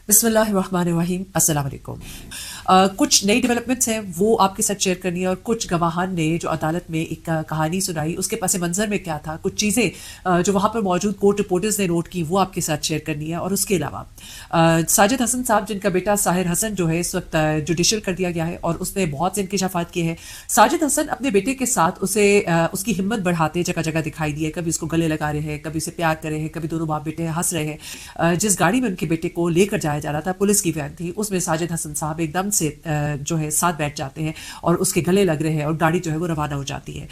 बिस्मिल्लाहिर्रहमानिर्रहीम, अस्सलाम वालेकुम। कुछ नई डेवलपमेंट्स हैं वो आपके साथ शेयर करनी है और कुछ गवाहान ने जो अदालत में एक कहानी सुनाई उसके पस मंज़र में क्या था, कुछ चीज़ें जो वहाँ पर मौजूद कोर्ट रिपोर्टर्स ने नोट की वो आपके साथ शेयर करनी है। और उसके अलावा साजिद हसन साहब जिनका बेटा साहिर हसन जो है इस वक्त जुडिशल कर दिया गया है और उसने बहुत से इंकशाफात किए हैं। साजिद हसन अपने बेटे के साथ उसे उसकी हिम्मत बढ़ाते जगह जगह दिखाई दिए, कभी उसको गले लगा रहे हैं, कभी उसे प्यार कर रहे हैं, कभी दोनों बाप बेटे हंस रहे हैं। जिस गाड़ी में उनके बेटे को लेकर जाया जा रहा था, पुलिस की वैन थी, उसमें साजिद हसन साहब एकदम से जो है साथ बैठ जाते हैं और उसके गले लग रहे हैं और गाड़ी जो है वो रवाना हो जाती है।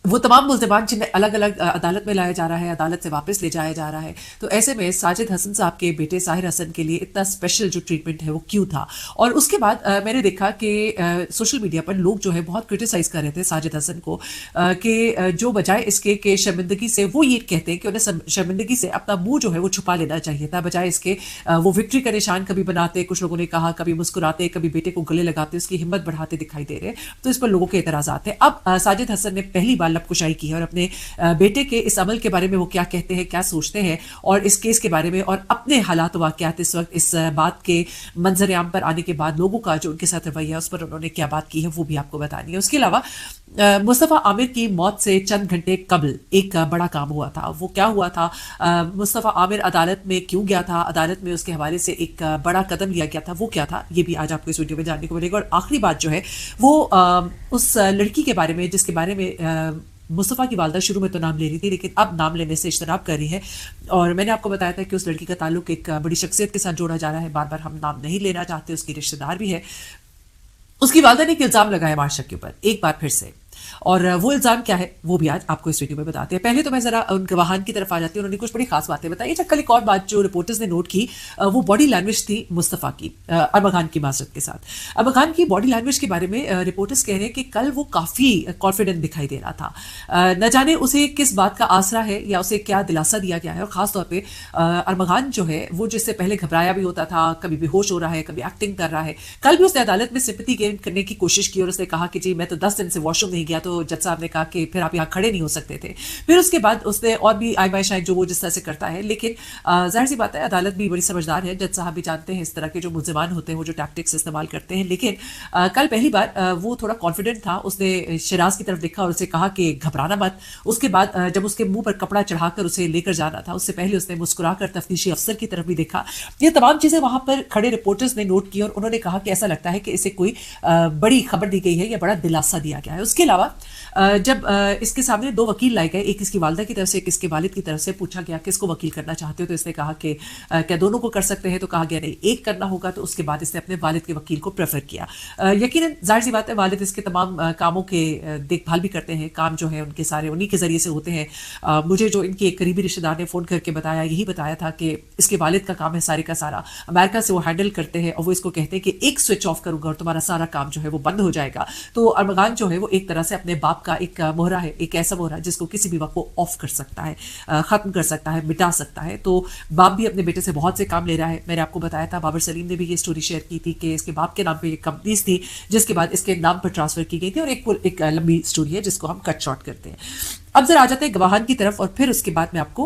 वो तमाम मुल्ज़िमान जिन्हें अलग अलग अदालत में लाया जा रहा है, अदालत से वापस ले जाया जा रहा है। तो ऐसे में साजिद हसन साहब के बेटे साहिर हसन के लिए इतना स्पेशल जो ट्रीटमेंट है वो क्यों था। और उसके बाद मैंने देखा कि सोशल मीडिया पर लोग जो है बहुत क्रिटिसाइज कर रहे थे साजिद हसन को कि जो बजाय इसके कि शर्मिंदगी से वो ये कहते हैं कि उन्हें शर्मिंदगी से अपना मुंह जो है वो छुपा लेना चाहिए था, बजाय इसके वो विक्ट्री का निशान कभी बनाते, कुछ लोगों ने कहा कभी मुस्कुराते, कभी बेटे को गले लगाते, उसकी हिम्मत बढ़ाते दिखाई दे रहे। तो इस पर लोगों के एतराज़ात हैं। अब साजिद हसन ने पहली बार लबकुशाई की है और अपने बेटे के इस अमल के बारे में वो क्या कहते हैं, क्या सोचते हैं और इस केस के बारे में और अपने हालात वाक़यात इस वक्त इस बात के मंजर आम पर आने के बाद लोगों का जो उनके साथ रवैया उस पर उन्होंने क्या बात की है वो भी आपको बतानी है। उसके अलावा मुस्तफ़ा आमिर की मौत से चंद घंटे कबल एक बड़ा काम हुआ था। वो क्या हुआ था? मुस्तफ़ा आमिर अदालत में क्यों गया था? अदालत में उसके हवाले से एक बड़ा कदम लिया गया था, वो क्या था? ये भी आज आपको इस वीडियो में जानने को मिलेगा। और आखिरी बात जो है वो उस लड़की के बारे में जिसके बारे में मुस्तफ़ा की वालदा शुरू में तो नाम ले रही थी लेकिन अब नाम लेने से इज्तनाब कर रही है। और मैंने आपको बताया था कि उस लड़की का ताल्लुक एक बड़ी शख्सियत के साथ जोड़ा जा रहा है। बार बार हम नाम नहीं लेना चाहते, उसकी रिश्तेदार भी है। उसकी वालदा ने एक इल्ज़ाम लगाया मार्शा के ऊपर एक बार फिर से, और वो इल्ज़ाम क्या है वो भी आज आपको इस वीडियो में बताते हैं। पहले तो मैं जरा उन गवाहान की तरफ आ जाती हूँ, उन्होंने कुछ बड़ी खास बातें बताई। अच्छा, कल एक और बात जो रिपोर्टर्स ने नोट की वो बॉडी लैंग्वेज थी मुस्तफ़ा की अरमा खान की माजरत के साथ। अरमा खान की बॉडी लैंग्वेज के बारे में रिपोर्टर्स कह रहे हैं कि कल वो काफ़ी कॉन्फिडेंट दिखाई दे रहा था। न जाने उसे किस बात का आसरा है या उसे क्या दिलासा दिया गया है। और ख़ास तौर पर अरमा खान जो है वो जिससे पहले घबराया भी होता था, कभी बेहोश हो रहा है, कभी एक्टिंग कर रहा है। कल भी उसने अदालत में सिंपैथी गेन करने की कोशिश की और उसने कहा कि जी मैं तो 10 दिन से वॉशरूम नहीं गया। तो जज साहब ने कहा कि फिर आप यहाँ खड़े नहीं हो सकते थे। फिर उसके बाद उसने और भी आयमाइशाएं जो वो जिस तरह से करता है, लेकिन जाहिर सी बात है अदालत भी बड़ी समझदार है, जज साहब भी जानते हैं इस तरह के जो मुल्जिमान होते हैं वो जो टैक्टिक्स इस्तेमाल करते हैं। लेकिन कल पहली बार वो थोड़ा कॉन्फिडेंट था। उसने शिराज की तरफ देखा और उसे कहा कि घबराना मत। उसके बाद जब उसके मुंह पर कपड़ा चढ़ाकर उसे लेकर जाना था उससे पहले उसने मुस्कुराकर तफ्तीशी अफसर की तरफ भी देखा। ये तमाम चीजें वहां पर खड़े रिपोर्टर्स ने नोट की और उन्होंने कहा कि ऐसा लगता है कि इसे कोई बड़ी खबर दी गई है या बड़ा दिलासा दिया गया है। उसके अलावा जब इसके सामने 2 वकील लाए गए, एक इसकी वालदा की तरफ से एक इसके वालिद की तरफ से, पूछा गया किसको वकील करना चाहते हो तो इसने कहा कि क्या दोनों को कर सकते हैं? तो कहा गया नहीं, एक करना होगा। तो उसके बाद इसने अपने वालिद के वकील को प्रेफर किया। यकीनन जाहिर सी बात है वालिद इसके तमाम कामों के देखभाल भी करते हैं, काम जो है उनके सारे उन्हीं के जरिए से होते हैं। मुझे जो इनके एक करीबी रिश्तेदार ने फ़ोन करके बताया, यही बताया था कि इसके वालिद का काम है सारे का सारा, अमेरिका से वो हैंडल करते हैं और वो इसको कहते हैं कि एक स्विच ऑफ करूंगा और तुम्हारा सारा काम जो है वो बंद हो जाएगा। तो अरमा खान जो है वो एक तरह से अपने बाप का एक मोहरा है, एक ऐसा मोहरा जिसको किसी भी वक्त वो ऑफ कर सकता है, खत्म कर सकता है, मिटा सकता है। तो बाप भी अपने बेटे से बहुत से काम ले रहा है। मैंने आपको बताया था बाबर सलीम ने भी ये स्टोरी शेयर की थी कि इसके बाप के नाम पे ये कंपनीज थी जिसके बाद इसके नाम पर ट्रांसफर की गई थी। और एक लंबी स्टोरी है जिसको हम कट शॉर्ट करते हैं। अब जरा आ जाते हैं गवाहान की तरफ और फिर उसके बाद मैं आपको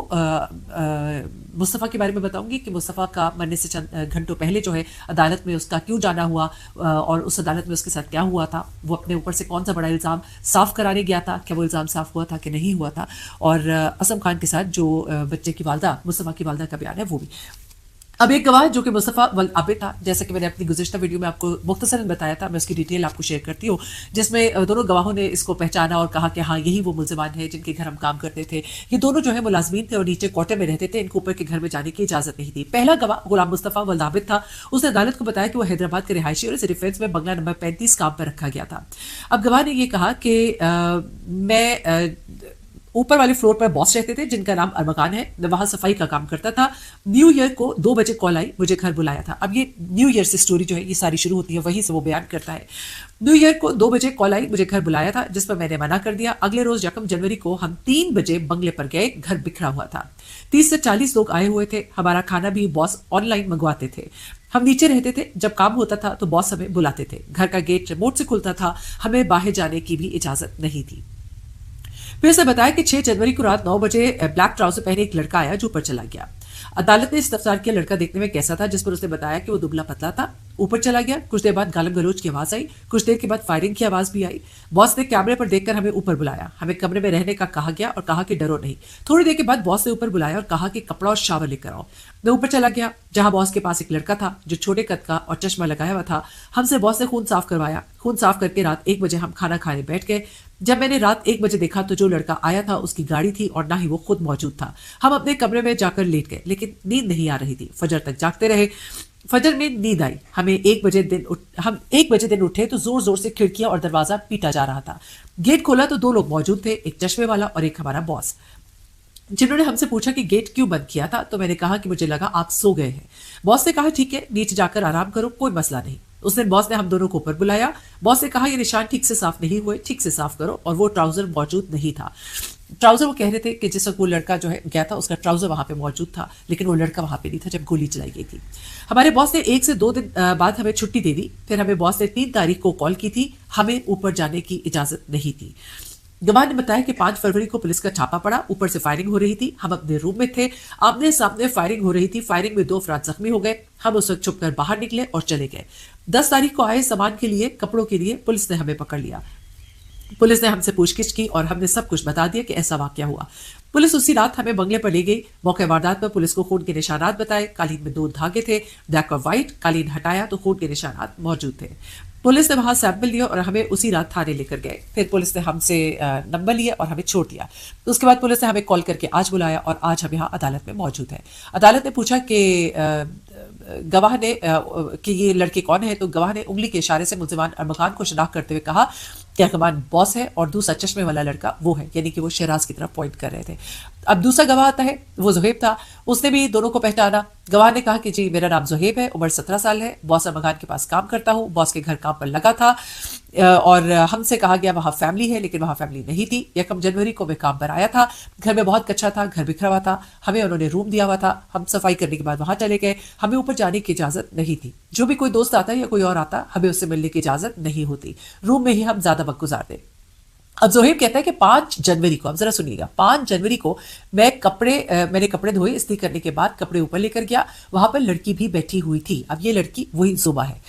मुस्तफ़ा के बारे में बताऊंगी कि मुस्तफ़ा का मरने से चंद घंटों पहले जो है अदालत में उसका क्यों जाना हुआ और उस अदालत में उसके साथ क्या हुआ था, वो अपने ऊपर से कौन सा बड़ा इल्ज़ाम साफ कराने गया था, क्या वो इल्ज़ाम साफ हुआ था कि नहीं हुआ था, और असम खान के साथ जो बच्चे की वालदा मुस्तफ़ा की वालदा का बयान है वो भी। अब एक गवाह जो कि मुस्तफ़ा वल आबिद था, जैसा कि मैंने अपनी गुज़िश्ता वीडियो में आपको मुख्तसरन बताया था, मैं उसकी डिटेल आपको शेयर करती हूँ, जिसमें दोनों गवाहों ने इसको पहचाना और कहा कि हाँ यही वो मुल्ज़िमान है जिनके घर हम काम करते थे। ये दोनों जो है मुलाजमीन थे और नीचे क्वार्टर में रहते थे, इनको ऊपर के घर में जाने की इजाज़त नहीं थी। पहला गवाह गुलाम मुस्तफ़ा वल आबिद था। उसने अदालत को बताया कि वो हैदराबाद के रिहायशी और इस डिफेंस में बंगला नंबर 35 काम पर रखा गया था। अब गवाह ने यह कहा कि मैं ऊपर वाले फ्लोर पर बॉस रहते थे जिनका नाम अरमा खान है, मैं वहां सफाई का काम करता था। न्यू ईयर को 2 बजे कॉल आई, मुझे घर बुलाया था। अब ये न्यू ईयर से स्टोरी जो है ये सारी शुरू होती है, वहीं से वो बयान करता है। न्यू ईयर को 2 बजे कॉल आई, मुझे घर बुलाया था, जिस पर मैंने मना कर दिया। अगले रोज 1 जनवरी को हम 3 बजे बंगले पर गए, घर बिखरा हुआ था। 30 से 40 लोग आए हुए थे। हमारा खाना भी बॉस ऑनलाइन मंगवाते थे। हम नीचे रहते थे, जब काम होता था तो बॉस हमें बुलाते थे। घर का गेट रिमोट से खुलता था, हमें बाहर जाने की भी इजाजत नहीं थी। फिर से बताया कि 6 जनवरी को रात 9 बजे ब्लैक ट्राउजर पहने एक लड़का आया जो ऊपर चला गया। अदालत ने इस्तफसार किया लड़का देखने में कैसा था, जिस पर उसने बताया कि वो दुबला पतला था। ऊपर चला गया। कुछ देर बाद गालम गलोच की आवाज आई। कुछ देर के बाद फायरिंग की आवाज भी आई। बॉस ने कैमरे पर देखकर हमें ऊपर बुलाया। हमें कमरे में रहने का कहा गया और कहा कि डरो नहीं। थोड़ी देर के बाद बॉस ने ऊपर बुलाया और कहा कि कपड़ा और शावर लेकर आओ। मैं ऊपर चला गया, जहां बॉस के पास एक लड़का था जो छोटे कद का और चश्मा लगाया हुआ था। हमसे बॉस ने खून साफ करवाया। खून साफ करके रात 1 बजे हम खाना खाने बैठ गए। जब मैंने रात 1 बजे देखा तो जो लड़का आया था उसकी गाड़ी थी और ना ही वो खुद मौजूद था। हम अपने कमरे में जाकर लेट गए, लेकिन नींद नहीं आ रही थी। फजर तक जागते रहे। फजर में नींद आई। हम 1 बजे दिन उठे तो जोर जोर से खिड़कियां और दरवाजा पीटा जा रहा था। गेट खोला तो 2 लोग मौजूद थे, एक चश्मे वाला और एक हमारा बॉस, जिन्होंने हमसे पूछा कि गेट क्यों बंद किया था। तो मैंने कहा कि मुझे लगा आप सो गए हैं। बॉस ने कहा ठीक है, नीचे जाकर आराम करो, कोई मसला नहीं। उस दिन बॉस ने हम दोनों को ऊपर बुलाया। बॉस ने कहा ये निशान ठीक से साफ नहीं हुए, ठीक से साफ करो। और वो ट्राउजर मौजूद नहीं था। ट्राउजर वो कह रहे थे कि जिस वक्त वो लड़का जो है गया था उसका ट्राउजर वहां पे मौजूद था, लेकिन वो लड़का वहां पे नहीं था जब गोली चलाई गई थी। हमारे बॉस ने 1 से 2 दिन बाद हमें छुट्टी दे दी। फिर हमें बॉस ने 3 तारीख को कॉल की थी। हमें ऊपर जाने की इजाजत नहीं थी। गवाह ने बताया कि 5 फरवरी को पुलिस का छापा पड़ा। ऊपर से फायरिंग हो रही थी। हम अपने रूम में थे। आमने सामने फायरिंग हो रही थी। फायरिंग में 2 अफराद जख्मी हो गए। हम उस वक्त छुपकर बाहर निकले और चले गए। 10 तारीख को आए सामान के लिए, कपड़ों के लिए पुलिस ने हमें पकड़ लिया। पुलिस ने हमसे पूछगिछ की और हमने सब कुछ बता दिया कि ऐसा वाकया हुआ। पुलिस उसी रात हमें बंगले पर ले गई। मौके वारदात पर पुलिस को खून के निशानात बताए। कालीन में 2 धागे थे, ब्लैक और व्हाइट। कालीन हटाया तो खून के निशानात मौजूद थे। पुलिस ने वहां सैंपल लिया और हमें उसी रात थाने लेकर गए। फिर पुलिस ने हमसे नंबर लिया और हमें छोड़ दिया। उसके बाद पुलिस ने हमें कॉल करके आज बुलाया और आज हम यहाँ अदालत में मौजूद हैं। अदालत ने पूछा कि गवाह ने कि ये लड़के कौन है, तो गवाह ने उंगली के इशारे से मुल्जिमान अरमगान को शनाख्त करते हुए कहा कि अरमगान बॉस है और दूसरा चश्मे वाला लड़का वो है, यानी कि वो शहराज की तरफ पॉइंट कर रहे थे। अब दूसरा गवाह आता है, वो जुहेब था। उसने भी दोनों को पहचाना। गवाह ने कहा कि जी मेरा नाम जुहेब है, उम्र 17 साल है, बॉस अरमगान के पास काम करता हूँ। बॉस के घर काम पर लगा था और हमसे कहा गया वहां फैमिली है, लेकिन वहां फैमिली नहीं थी। 1 जनवरी को मैं काम पर आया था। घर में बहुत कच्चा था, घर बिखरा हुआ था। हमें उन्होंने रूम दिया हुआ था। हम सफाई करने के बाद वहां चले गए। हमें ऊपर जाने की इजाजत नहीं थी। जो भी कोई दोस्त आता या कोई और आता, हमें उससे मिलने की इजाजत नहीं होती। रूम में ही हम ज्यादा वक्त गुजारते। अब जोहेब कहता है कि 5 जनवरी को, अब जरा सुनिएगा, 5 जनवरी को मैंने कपड़े धोए। इस्त्री करने के बाद कपड़े ऊपर लेकर गया। वहां पर लड़की भी बैठी हुई थी। अब ये लड़की वही जुमा है।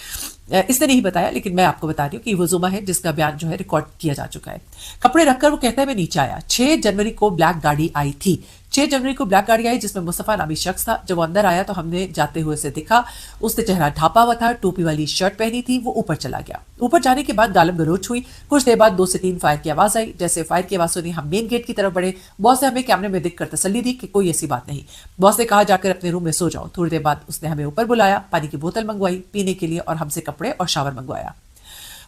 इसने नहीं बताया, लेकिन मैं आपको बता रही हूँ कि वो जुमा है जिसका बयान जो है रिकॉर्ड किया जा चुका है। कपड़े रखकर वो कहता है मैं नीचे आया। 6 जनवरी को ब्लैक गाड़ी आई थी। 6 जनवरी को ब्लैक गाड़ी आई जिसमें मुस्तफा नामी शख्स था। जब वो अंदर आया तो हमने जाते हुए उसे देखा। उसने चेहरा ढापा हुआ था, टोपी वाली शर्ट पहनी थी। वो ऊपर चला गया। ऊपर जाने के बाद गालम गलोच हुई। कुछ देर बाद 2 से 3 फायर की आवाज आई। जैसे फायर की आवाज सुनी हम मेन गेट की तरफ बढ़े। बॉस ने हमें कैमरे में देखकर तसल्ली दी कि कोई ऐसी बात नहीं। बॉस ने कहा जाकर अपने रूम में सो जाओ। थोड़ी देर बाद उसने हमें ऊपर बुलाया, पानी की बोतल मंगवाई पीने के लिए और हमसे कपड़े और शावर मंगवाया।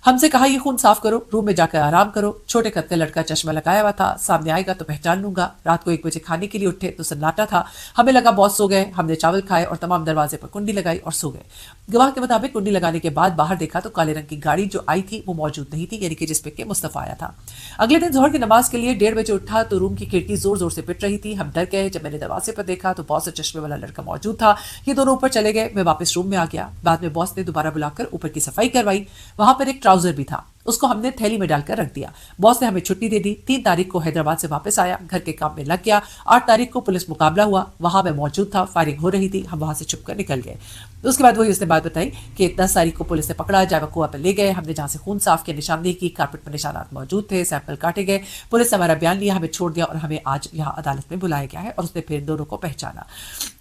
हमसे कहा ये खून साफ करो, रूम में जाकर आराम करो। छोटे कद का लड़का चश्मा लगाया हुआ था, सामने आएगा तो पहचान लूंगा। रात को 1 बजे खाने के लिए उठे तो सन्नाटा था। हमें लगा बॉस सो गए। हमने चावल खाए और तमाम दरवाजे पर कुंडी लगाई और सो गए। गवाह के मुताबिक कुंडी लगाने के बाद बाहर देखा तो काले रंग की गाड़ी जो आई थी वो मौजूद नहीं थी, यानी कि जिसपे के मुस्तफा आया था। अगले दिन जोहर की नमाज के लिए 1:30 बजे उठा तो रूम की खिड़की जोर जोर से पिट रही थी। हम डर गए। जब मैंने दरवाजे पर देखा तो बॉस और चश्मे वाला लड़का मौजूद था। ये दोनों ऊपर चले गए। मैं वापस रूम में आ गया। बाद में बॉस ने दोबारा बुलाकर ऊपर की सफाई करवाई। वहां पर एक ट्राउजर भी था, उसको हमने थैली में डालकर रख दिया। बॉस ने हमें छुट्टी दे दी। 3 तारीख को हैदराबाद से वापस आया, घर के काम में लग गया। 8 तारीख को पुलिस मुकाबला हुआ, वहां मैं मौजूद था। फायरिंग हो रही थी, हम वहां से छुपकर निकल गए। उसके बाद वही उसने बात बताई कि 10 तारीख को पुलिस ने पकड़ा, जावा कुआ पर ले गए। हमने जहां से खून साफ किया निशानदेही की, कारपेट पर निशानात मौजूद थे, सैंपल काटे गए। पुलिस ने हमारा बयान लिया, हमें छोड़ दिया और हमें आज यहाँ अदालत में बुलाया गया है और उसने फिर दोनों को पहचाना।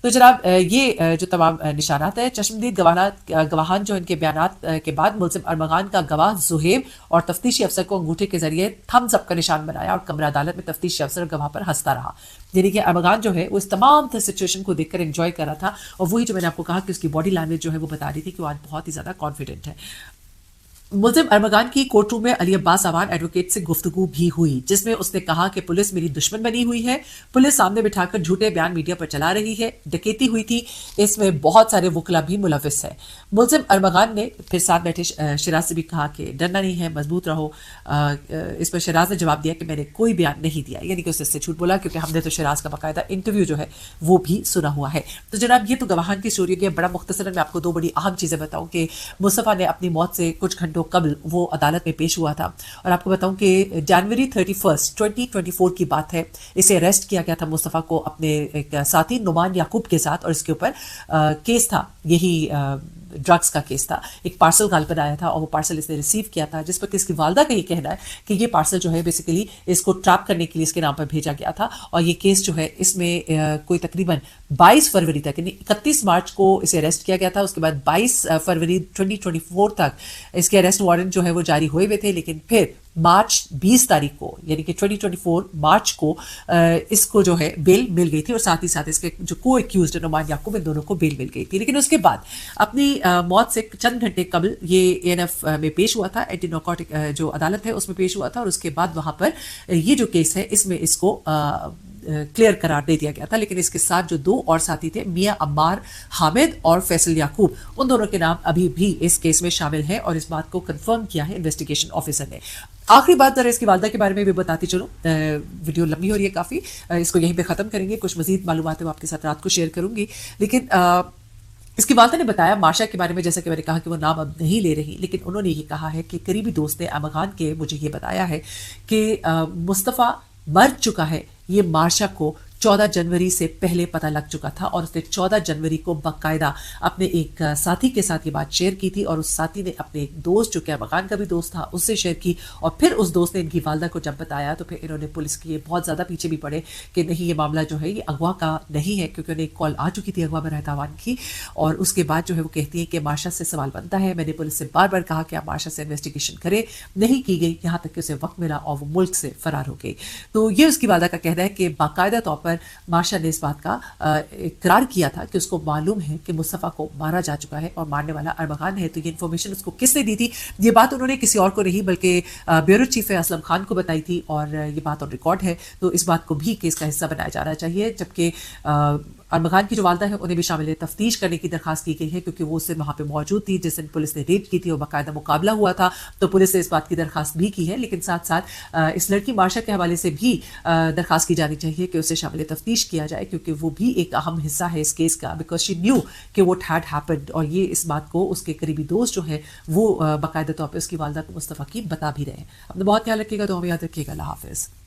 तो जनाब ये जो तमाम निशानात है, चश्मदीद गवाहान जो इनके बयानात के बाद मुल्जिम अरमगान का गवाह जुहेब और तफ्तीशी अफसर को अंगूठे के जरिए थम्स अप का निशान बनाया और कमरा अदालत में तफ्तीशी अफसर गवाह पर हंसता रहा। यानी कि अरमगान जो है वो इस तमाम सिचुएशन को देखकर एंजॉय कर रहा था। और वही जो मैंने आपको कहा कि उसकी बॉडी लैंग्वेज जो है वो बता रही थी कि वो आज बहुत ही ज्यादा कॉन्फिडेंट है। मुल्जिम अरमगान की कोर्ट रूम में अली अब्बास अवान एडवोकेट से गुफ्तगू भी हुई, जिसमें उसने कहा कि पुलिस मेरी दुश्मन बनी हुई है। पुलिस सामने बिठाकर झूठे बयान मीडिया पर चला रही है। डकैती हुई थी, इसमें बहुत सारे वकला भी मुलविस है। मुल्जिम अरमगान ने फिर साथ बैठे शराज से भी कहा कि डरना नहीं है, मजबूत रहो। इस पर शराज ने जवाब दिया कि मैंने कोई बयान नहीं दिया, यानी कि उससे झूठ बोला, क्योंकि हमने तो शराज का बाकायदा इंटरव्यू जो है वो भी सुना हुआ है। तो जनाब ये तो गवाहान की स्टोरी है। बड़ा मुख्तसरन मैं आपको 2 बड़ी अहम चीजें बताऊं कि मुस्तफा ने अपनी मौत से कुछ घंटों घंटों कबल वो अदालत में पेश हुआ था। और आपको बताऊं कि जनवरी 31 2024 की बात है, इसे अरेस्ट किया गया था मुस्तफ़ा को अपने एक साथी नुमान याकूब के साथ, और इसके ऊपर केस था, यही ड्रग्स का केस था। एक पार्सल गालपन आया था और वो पार्सल इसने रिसीव किया था, जिस पर इसकी वालदा का ये कहना है कि ये पार्सल जो है बेसिकली इसको ट्रैप करने के लिए इसके नाम पर भेजा गया था। और ये केस जो है इसमें कोई तकरीबन 22 फरवरी तक, यानी 31 मार्च को इसे अरेस्ट किया गया था। उसके बाद 22 फरवरी 2024 तक इसके अरेस्ट वारंट जो है वो जारी हुए थे, लेकिन फिर मार्च 20 तारीख को यानी कि 2024 मार्च को इसको जो है बेल मिल गई थी, और साथ ही साथ इसके जो को एक्यूज्ड नुमान याकूब, इन दोनों को बेल मिल गई थी। लेकिन उसके बाद अपनी मौत से चंद घंटे कबल ये एएनएफ में पेश हुआ था, एंटी नारकोटिक जो अदालत है उसमें पेश हुआ था, और उसके बाद वहां पर ये जो केस है इसमें इसको क्लियर करार दे दिया गया था। लेकिन इसके साथ जो दो और साथी थे, मियां अम्मार हामिद और फैसल याकूब, उन दोनों के नाम अभी भी इस केस में शामिल हैं, और इस बात को कंफर्म किया है इन्वेस्टिगेशन ऑफिसर ने। आखिरी बात जरा इसकी वालदा के बारे में भी बताती चलो, वीडियो लंबी हो रही है काफी, इसको यहीं पे खत्म करेंगे। कुछ मजीद मालूमात है वो आपके साथ रात को शेयर करूंगी, लेकिन इसकी वालदा ने बताया मार्शा के बारे में, जैसा कि मैंने कहा कि वो नाम अब नहीं ले रही, लेकिन उन्होंने ये कहा है कि करीबी दोस्त ने अहमद खान के मुझे ये बताया है कि मुस्तफ़ा मर चुका है। ये मार्शा को 14 जनवरी से पहले पता लग चुका था, और उसने 14 जनवरी को बाकायदा अपने एक साथी के साथ ये बात शेयर की थी, और उस साथी ने अपने एक दोस्त जो कि अहमद खान का भी दोस्त था उससे शेयर की, और फिर उस दोस्त ने इनकी वालदा को जब बताया तो फिर इन्होंने पुलिस के बहुत ज़्यादा पीछे भी पड़े कि नहीं, ये मामला जो है ये अगवा का नहीं है, क्योंकि उन्हें एक कॉल आ चुकी थी अगवा में रहतावान की। और उसके बाद जो है वो कहती है कि मार्शा से सवाल बनता है, मैंने पुलिस से बार बार कहा कि आप मार्शा से इन्वेस्टिगेशन करें, नहीं की गई, यहाँ तक कि उसे वक्त मिला और वो मुल्क से फरार हो गई। तो ये उसकी वालदा का कहना है कि बाकायदा तौर पर मार्शा ने इस बात का इकरार किया था कि उसको मालूम है कि मुस्तफ़ा को मारा जा चुका है और मारने वाला अहमद खान है। तो ये इन्फॉर्मेशन उसको किसने दी थी? ये बात उन्होंने किसी और को नहीं बल्कि ब्यूरो चीफ असलम खान को बताई थी, और ये बात ऑन रिकॉर्ड है। तो इस बात को भी केस का हिस्सा बनाया जाना चाहिए। जबकि अहमद खान की जो वालदा है उन्हें भी शामिल तफ्तीश करने की दरखास्त की गई है, क्योंकि वो उस दिन वहाँ पे मौजूद थी जिस दिन पुलिस ने रेड की थी और बाकायदा मुकाबला हुआ था। तो पुलिस ने इस बात की दरखास्त भी की है, लेकिन साथ साथ इस लड़की मार्शा के हवाले से भी दरखास्त की जानी चाहिए कि उसे शामिल तफ्तीश किया जाए, क्योंकि वो भी एक अहम हिस्सा है इस केस का, बिकॉज शी न्यू कि व्हाट हैड हैपेंड। और ये इस बात को उसके करीबी दोस्त जो है वो बाकायदा तौर पर उसकी वालदा को मुस्तफ़ा की बता भी रहे हैं। अपना बहुत ख्याल रखिएगा, तो हमें याद रखिएगा। अल्लाह हाफिज़।